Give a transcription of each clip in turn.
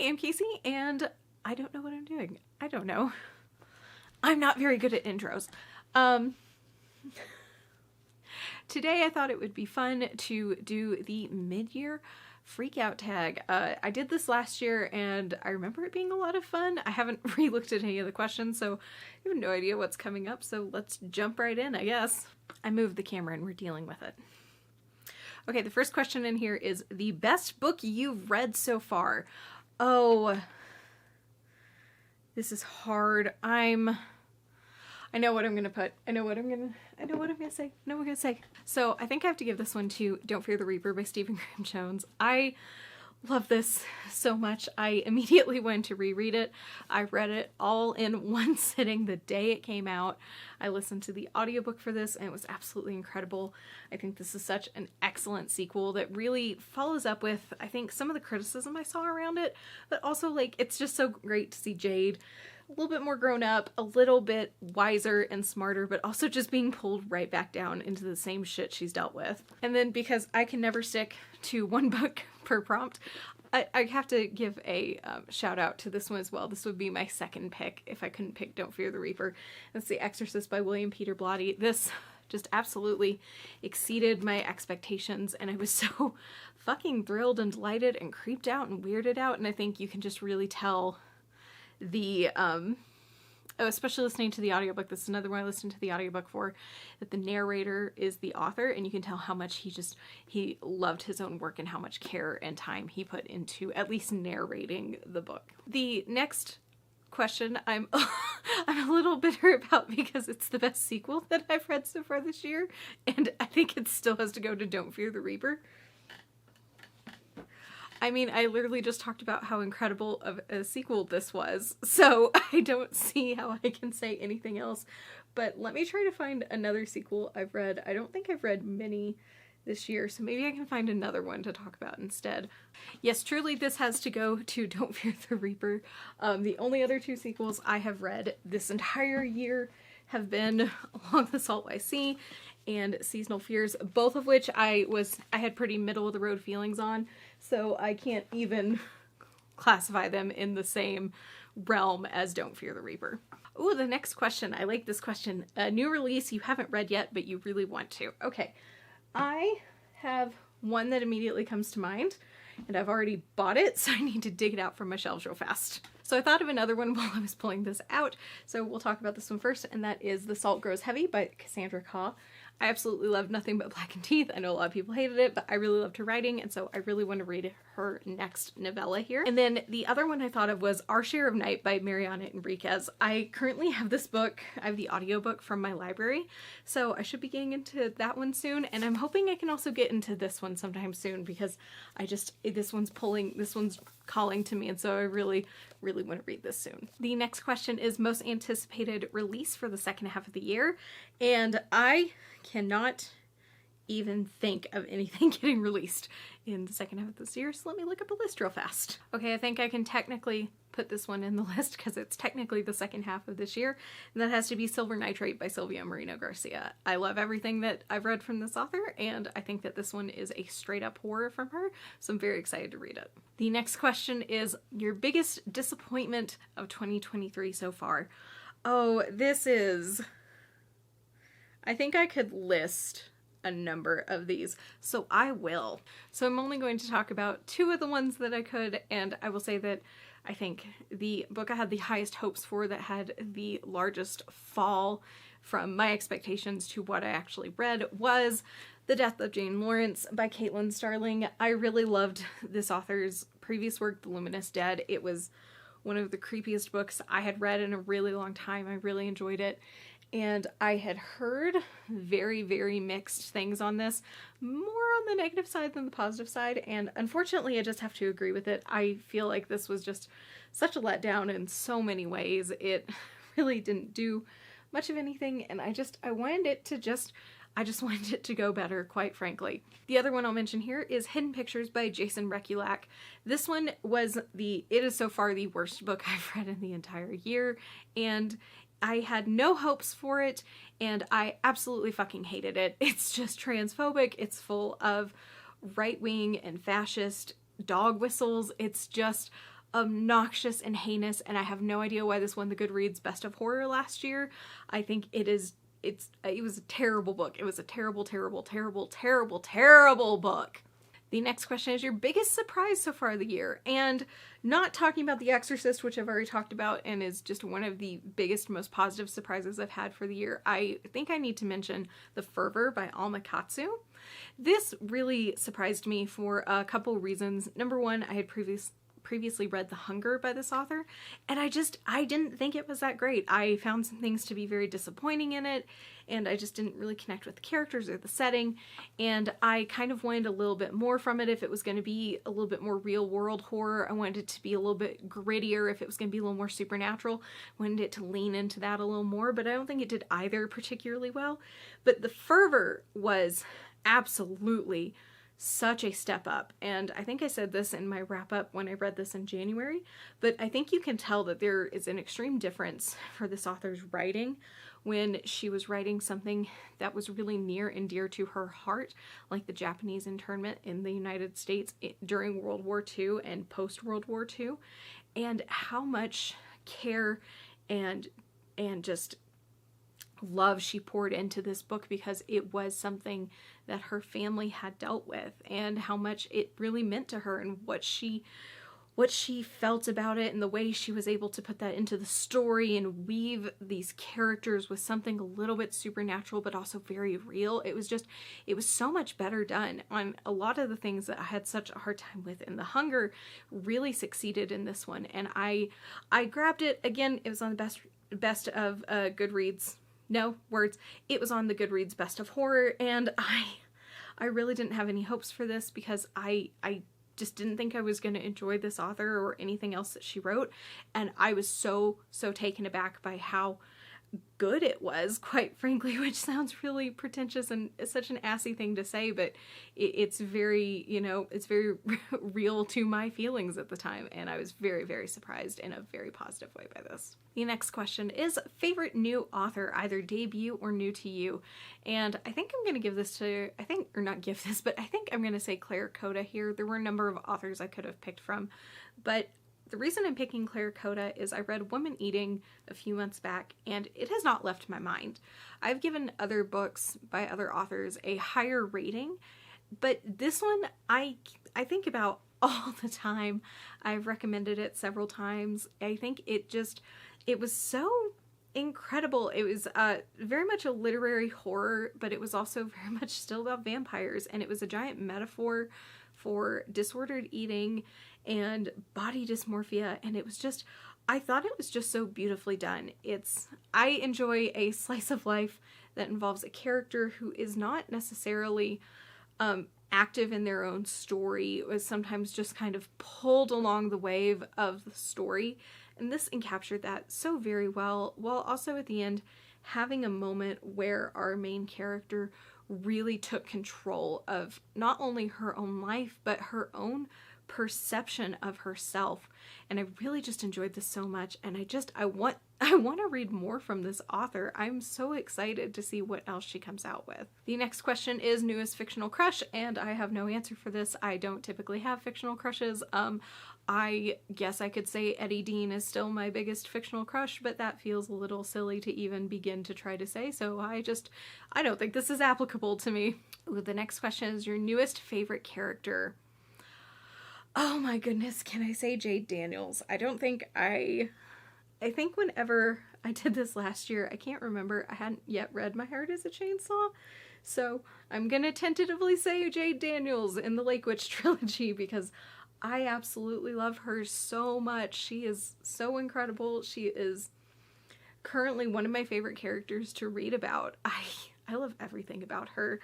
Hi, I'm Casey, and I don't know what I'm doing. I don't know. I'm not very good at intros. Today I thought it would be fun to do the mid-year freakout tag. I did this last year, and I remember it being a lot of fun. I haven't re-looked at any of the questions, so I have no idea what's coming up, so let's jump right in, I guess. I moved the camera and we're dealing with it. Okay, the first question in here is the best book you've read so far. Oh, this is hard. I know what I'm gonna put. I know what I'm gonna say. So I think I have to give this one to Don't Fear the Reaper by Stephen Graham Jones. I love this so much. I immediately went to reread it. I read it all in one sitting the day it came out. I listened to the audiobook for this and it was absolutely incredible. I think this is such an excellent sequel that really follows up with, I think, some of the criticism I saw around it, but also, like, it's just so great to see Jade a little bit more grown up, a little bit wiser and smarter, but also just being pulled right back down into the same shit she's dealt with. And then, because I can never stick to one book per prompt, I have to give a shout out to this one as well. This would be my second pick if I couldn't pick Don't Fear the Reaper. That's The Exorcist by William Peter Blatty. This just absolutely exceeded my expectations, and I was so fucking thrilled and delighted and creeped out and weirded out, and I think you can just really tell the especially listening to the audiobook, this is another one I listened to the audiobook for, that the narrator is the author, and you can tell how much he loved his own work and how much care and time he put into at least narrating the book. The next question I'm a little bitter about because it's the best sequel that I've read so far this year, and I think it still has to go to Don't Fear the Reaper. I mean, I literally just talked about how incredible of a sequel this was, so I don't see how I can say anything else. But let me try to find another sequel I've read. I don't think I've read many this year, so maybe I can find another one to talk about instead. Yes, truly, this has to go to Don't Fear the Reaper. The only other two sequels I have read this entire year have been Along the Saltwise Sea and Seasonal Fears, both of which I had pretty middle of the road feelings on, so I can't even classify them in the same realm as Don't Fear the Reaper. Ooh, the next question. I like this question. A new release you haven't read yet, but you really want to. Okay, I have one that immediately comes to mind, and I've already bought it, so I need to dig it out from my shelves real fast. So I thought of another one while I was pulling this out, so we'll talk about this one first, and that is The Salt Grows Heavy by Cassandra Khaw. I absolutely loved Nothing But Blackened Teeth. I know a lot of people hated it, but I really loved her writing, and so I really want to read her next novella here. And then the other one I thought of was Our Share of Night by Mariana Enriquez. I currently have this book. I have the audiobook from my library, so I should be getting into that one soon, and I'm hoping I can also get into this one sometime soon, because this one's calling to me, and so I really want to read this soon. The next question is most anticipated release for the second half of the year, and I cannot even think of anything getting released in the second half of this year, so let me look up a list real fast. Okay, I think I can technically put this one in the list because it's technically the second half of this year, and that has to be Silver Nitrate by Silvia Moreno Garcia. I love everything that I've read from this author, and I think that this one is a straight up horror from her, so I'm very excited to read it. The next question is your biggest disappointment of 2023 so far. Oh, I think I could list a number of these, so I will. So I'm only going to talk about two of the ones that I could, and I will say that I think the book I had the highest hopes for, that had the largest fall from my expectations to what I actually read, was The Death of Jane Lawrence by Caitlin Starling. I really loved this author's previous work, The Luminous Dead. It was one of the creepiest books I had read in a really long time. I really enjoyed it. And I had heard very, very mixed things on this, more on the negative side than the positive side, and unfortunately I just have to agree with it. I feel like this was just such a letdown in so many ways. It really didn't do much of anything, and I just wanted it to go better, quite frankly. The other one I'll mention here is Hidden Pictures by Jason Rekulak. This one it is so far the worst book I've read in the entire year, and I had no hopes for it, and I absolutely fucking hated it. It's just transphobic. It's full of right-wing and fascist dog whistles. It's just obnoxious and heinous, and I have no idea why this won the Goodreads Best of Horror last year. I think it was a terrible book. It was a terrible, terrible, terrible, terrible, terrible book. The next question is your biggest surprise so far of the year. And not talking about The Exorcist, which I've already talked about and is just one of the biggest, most positive surprises I've had for the year. I think I need to mention The Fervor by Alma Katsu. This really surprised me for a couple reasons. Number one, I had previously read The Hunger by this author, and I didn't think it was that great. I found some things to be very disappointing in it, and I just didn't really connect with the characters or the setting, and I kind of wanted a little bit more from it if it was going to be a little bit more real world horror. I wanted it to be a little bit grittier if it was going to be a little more supernatural. I wanted it to lean into that a little more, but I don't think it did either particularly well. But The Fervor was absolutely such a step up, and I think I said this in my wrap up when I read this in January, but I think you can tell that there is an extreme difference for this author's writing when she was writing something that was really near and dear to her heart, like the Japanese internment in the United States during World War II and post World War II, and how much care and just love she poured into this book, because it was something that her family had dealt with, and how much it really meant to her, and what she felt about it, and the way she was able to put that into the story and weave these characters with something a little bit supernatural but also very real. It was so much better done. On a lot of the things that I had such a hard time with in The Hunger really succeeded in this one, and I grabbed it. Again, it was on the best of Goodreads. No words. It was on the Goodreads Best of Horror, and I really didn't have any hopes for this, because I just didn't think I was going to enjoy this author or anything else that she wrote, and I was so taken aback by how good it was, quite frankly, which sounds really pretentious and is such an assy thing to say, but it's very, it's very real to my feelings at the time, and I was very, very surprised in a very positive way by this. The next question is favorite new author, either debut or new to you, and I think I'm going to give this to, I think I'm going to say Claire Coda here. There were a number of authors I could have picked from, but the reason I'm picking Claire Coda is I read Woman Eating a few months back, and it has not left my mind. I've given other books by other authors a higher rating, but this one I think about all the time. I've recommended it several times. I think it was so incredible. It was very much a literary horror, but it was also very much still about vampires, and it was a giant metaphor for disordered eating and body dysmorphia, and I thought it was just so beautifully done. I enjoy a slice of life that involves a character who is not necessarily active in their own story. It was sometimes just kind of pulled along the wave of the story, and this encaptured that so very well, while also at the end having a moment where our main character really took control of not only her own life, but her own perception of herself. And I really just enjoyed this so much, and I want to read more from this author. I'm so excited to see what else she comes out with. The next question is newest fictional crush, and I have no answer for this. I don't typically have fictional crushes. I guess I could say Eddie Dean is still my biggest fictional crush, but that feels a little silly to even begin to try to say, so I don't think this is applicable to me. Ooh, the next question is your newest favorite character. Oh my goodness, can I say Jade Daniels? I think whenever I did this last year, I can't remember, I hadn't yet read My Heart is a Chainsaw, so I'm gonna tentatively say Jade Daniels in the Lake Witch trilogy, because I absolutely love her so much. She is so incredible. She is currently one of my favorite characters to read about. I love everything about her.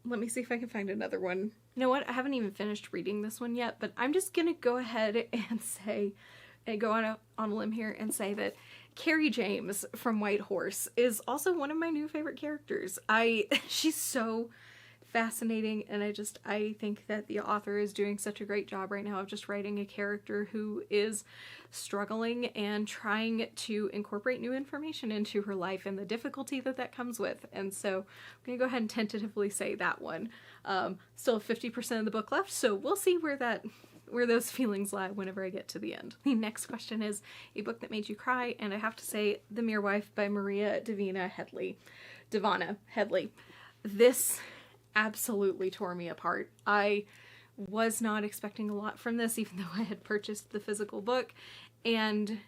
Let me see if I can find another one. You know what? I haven't even finished reading this one yet, but I'm just gonna go ahead and go on a limb here and say that Carrie James from White Horse is also one of my new favorite characters. She's so fascinating, and I think that the author is doing such a great job right now of just writing a character who is struggling and trying to incorporate new information into her life, and the difficulty that comes with. And so I'm gonna go ahead and tentatively say that one. Still have 50% of the book left, so we'll see where that where those feelings lie whenever I get to the end. The next question is a book that made you cry, and I have to say The Mere Wife by Maria Davina Headley. This absolutely tore me apart. I was not expecting a lot from this, even though I had purchased the physical book, and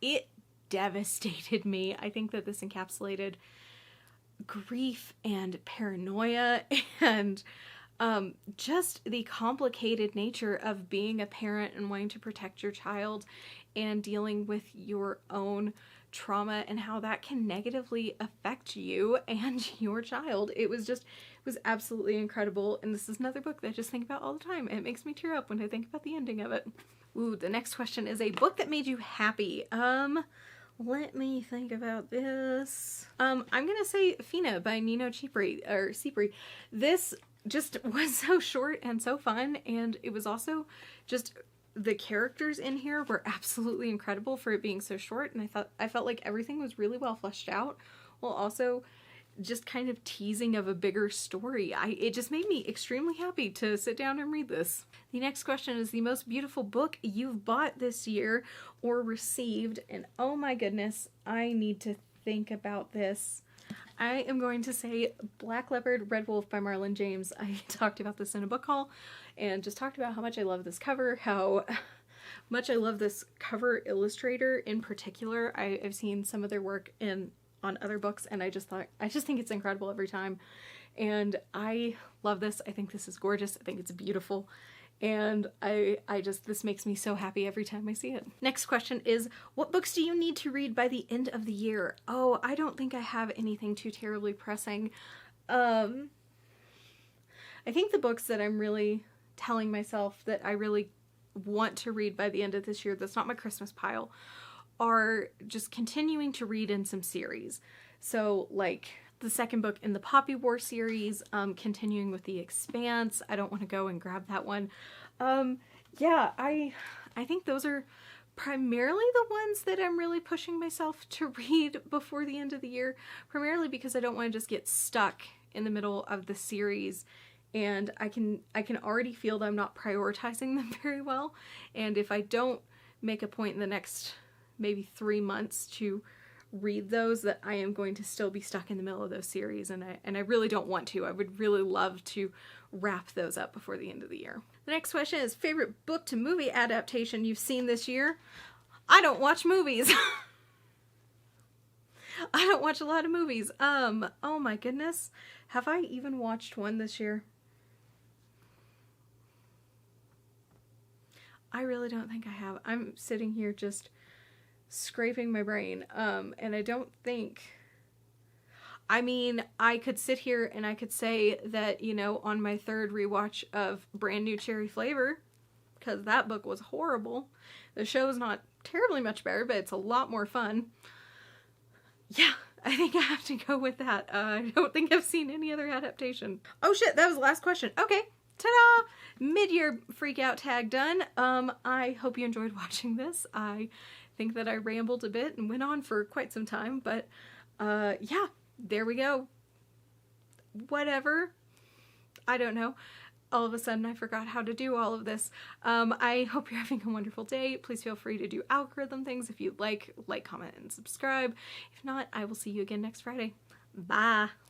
it devastated me. I think that this encapsulated grief and paranoia and just the complicated nature of being a parent and wanting to protect your child and dealing with your own trauma and how that can negatively affect you and your child. It was absolutely incredible, and this is another book that I just think about all the time. It makes me tear up when I think about the ending of it. Ooh, the next question is a book that made you happy. Let me think about this. I'm gonna say Fina by Nino Cipri. This just was so short and so fun, and it was also just, the characters in here were absolutely incredible for it being so short, and I felt like everything was really well fleshed out, while also just kind of teasing of a bigger story. It just made me extremely happy to sit down and read this. The next question is the most beautiful book you've bought this year or received, and oh my goodness, I need to think about this. I am going to say Black Leopard, Red Wolf by Marlon James. I talked about this in a book haul and just talked about how much I love this cover, how much I love this cover illustrator in particular. I've seen some of their work on other books, and I just think it's incredible every time. And I love this. I think this is gorgeous. I think it's beautiful. And this makes me so happy every time I see it. Next question is, what books do you need to read by the end of the year? Oh, I don't think I have anything too terribly pressing. I think the books that I'm really telling myself that I really want to read by the end of this year, that's not my Christmas pile, are just continuing to read in some series. So like the second book in the Poppy War series, continuing with The Expanse. I don't want to go and grab that one. Yeah, I think those are primarily the ones that I'm really pushing myself to read before the end of the year, primarily because I don't want to just get stuck in the middle of the series, and I can already feel that I'm not prioritizing them very well, and if I don't make a point in the next maybe 3 months to read those, that I am going to still be stuck in the middle of those series, and I really don't want to. I would really love to wrap those up before the end of the year. The next question is favorite book to movie adaptation you've seen this year. I don't watch movies. I don't watch a lot of movies. Oh my goodness. Have I even watched one this year? I really don't think I have. I'm sitting here just scraping my brain, and I don't think, I mean, I could sit here and I could say that, you know, on my third rewatch of Brand New Cherry Flavor, because that book was horrible. The show is not terribly much better, but it's a lot more fun. Yeah, I think I have to go with that. I don't think I've seen any other adaptation. Oh shit, that was the last question. Okay, ta-da! Mid-year freakout tag done. I hope you enjoyed watching this. I think that I rambled a bit and went on for quite some time, but yeah, there we go. Whatever. I don't know. All of a sudden I forgot how to do all of this. I hope you're having a wonderful day. Please feel free to do algorithm things if you'd like, comment, and subscribe. If not, I will see you again next Friday. Bye.